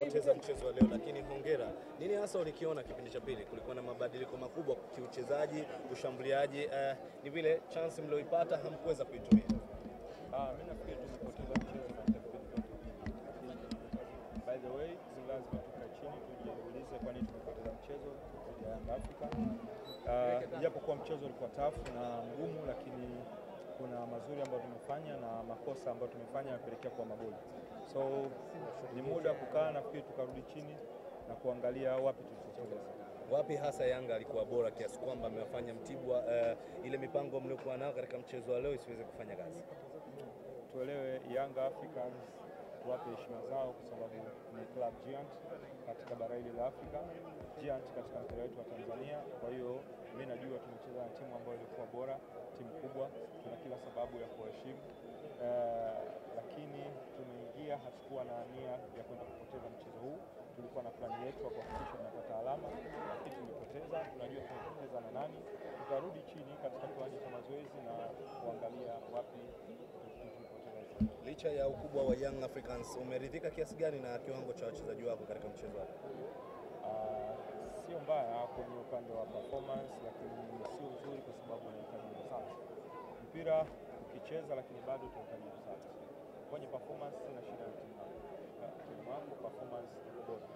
Poteza mchezo wa leo, lakini hongera. Nini hasa ulikiona kipindi cha pili? Kulikuwa na mabadiliko makubwa kiuchezaji, ushambuliaji, ni vile chance mlioipata hamkuweza kuitumia. Mimi nafikiri tumepoteza mchezo katika kipindi chote. By the way, lazima tukae chini tujiulize kwa nini tumepoteza mchezo dhidi ya Young Africa. Japo kwa mchezo ulikuwa tough na mgumu, lakini kuna mazuri ambayo tumefanya na makosa ambayo tumefanya yapelekea kwa magoli. So ni muda kukaa na fikiri tukarudi chini na kuangalia wapi tulipoteleza. Wapi hasa Yanga alikuwa bora kiasi kwamba amewafanya Mtibwa ile mipango mliokuwa nayo katika mchezo wa leo isiweze kufanya kazi? Tuelewe Young Africans, tuwape heshima zao kwa sababu ni club giant katika bara hili la Afrika, giant katika mpira wetu wa Tanzania. Kwa hiyo mimi najua tumecheza na timu ambayo ilikuwa bora, timu kubwa, tuna kila sababu ya kuheshimu. Lakini tumeingia, hatukuwa na nia ya kwenda kupoteza mchezo huu. Tulikuwa na plani yetu ya kuhakikisha tunapata alama, lakini tumepoteza. Tunajua tumepoteza na nani. Tutarudi chini katika kiwanja cha mazoezi na kuangalia wapi tulipoteza. Licha ya ukubwa wa Young Africans, umeridhika kiasi gani na kiwango cha wachezaji wako katika mchezo wako? Sio mbaya kwenye upande wa performance, lakini sio uzuri kwa sababu unahitaji results. Mpira ukicheza lakini bado tunahitaji results. Kwenye performance na shida ya timu yangu, performance bora.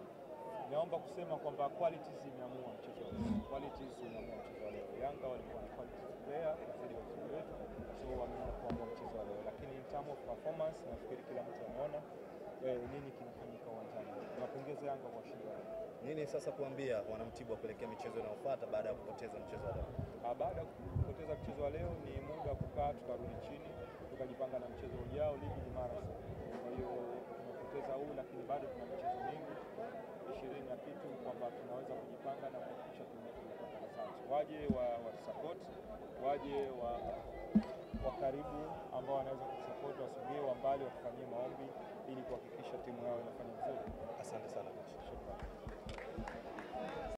Naomba kusema kwamba qualities zimeamua mchezo wa leo. Qualities zimeamua mchezo wa leo. Yanga walikuwa na qualities player zaidi ya wachezaji wetu, so wameamua kuamua mchezo wa leo. Lakini in terms of performance nafikiri kila mtu anaona nini kinafanyika uwanjani. Tunapongeza Yanga kwa ushindi wao. Nini sasa kuambia wanamtibwa kuelekea michezo inayofuata baada ya kupoteza mchezo wa leo? Baada ya kupoteza mchezo wa leo ni muda kukaa, tukarudi chini, tukajipanga na mchezo ujao. Ligi ni marathon. Kwa hiyo tumepoteza huu, lakini bado tuna michezo mingi 20 na kitu, kwamba tunaweza kujipanga na kuhakikisha tunapata results. Waje wa support, waje wa karibu ambao wanaweza kusupport, wasogee wa mbali, watufanyie maombi ili kuhakikisha